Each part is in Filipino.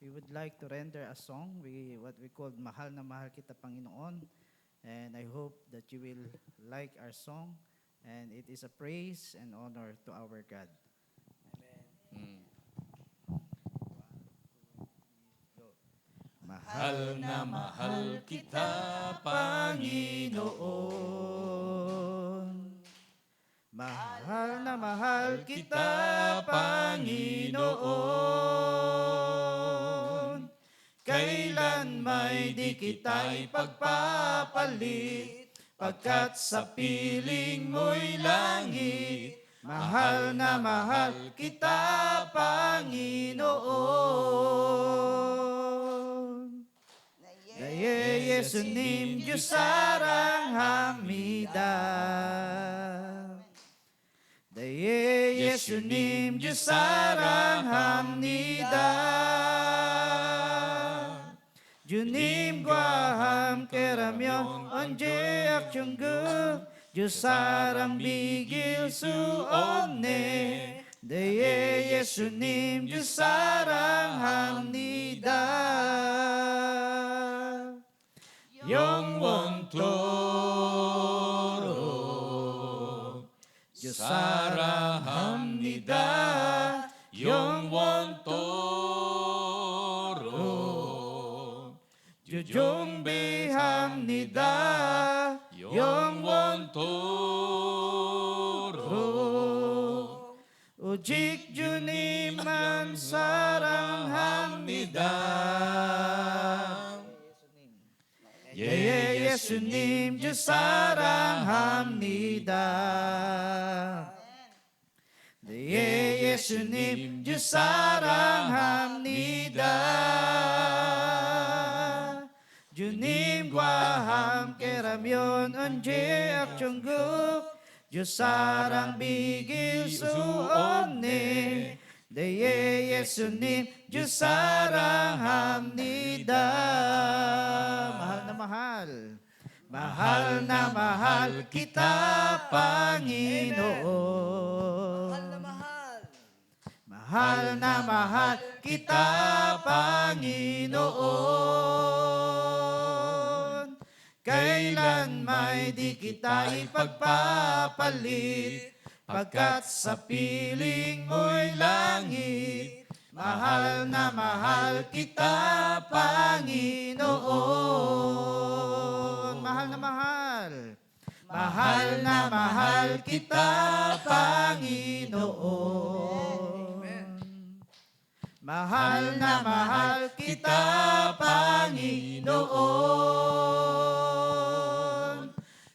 we would like to render a song, what we call Mahal na Mahal Kita Panginoon. And I hope that you will like our song. And it is a praise and honor to our God. Mm. Mahal na mahal kita, Panginoon. Mahal na mahal kita, Panginoon. Kailan may di kita'y pagpapalit, pagkat sa piling mo'y langit. Mahal na mahal kita, Panginoon. Daye Yesunim Diyos sarang hamida. Daye Yesunim Diyos sarang hamida. Junim guaham keramyon onje akchunggu. Diyos sarang bigil suone. Daye Yesunim Diyos sarang hamida. Yung wontoro Diyos sarang hamnida. Yung wontoro Jujung bihamnida. Yung wontoro Ujik juniman sarang hamnida. Ye Yesunim Diyos sarang hamnida. Ye Yesunim Diyos sarang hamnida. Junim guaham keramyon onje akchunggu. Diyos sarang bigil suone. Daye Yesunim Diyos sarang hamnida. Mahal na mahal. Mahal na mahal kita, Panginoon. Mahal na mahal. Mahal na mahal kita, Panginoon. Kailan may di kita ipagpapalit, pagkat sa piling mo'y langit. Mahal na mahal kita, Panginoon. Mahal na mahal. Mahal na mahal kita, Panginoon. Mahal na mahal kita, Panginoon.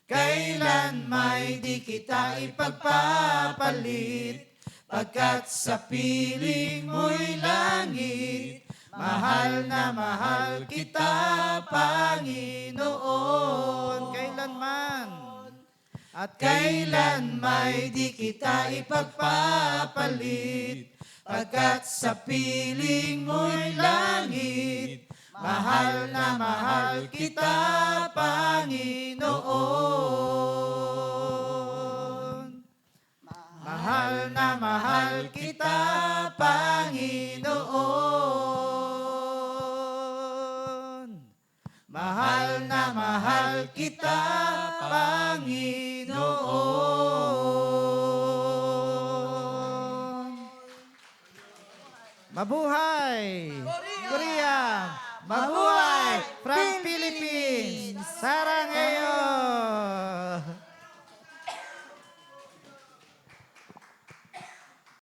Kailan may di kita ipagpapalit, pagkat sa piling mo'y langit. Mahal na mahal kita, Panginoon. Kailanman at kailan may di kita ipagpapalit, pagkat sa piling mo'y langit. Mahal na mahal kita, Panginoon. Mahal na mahal kita, Panginoon. Mahal na mahal kita, Panginoon. Mabuhay! Korea! Mabuhay! From Philippines! Sara!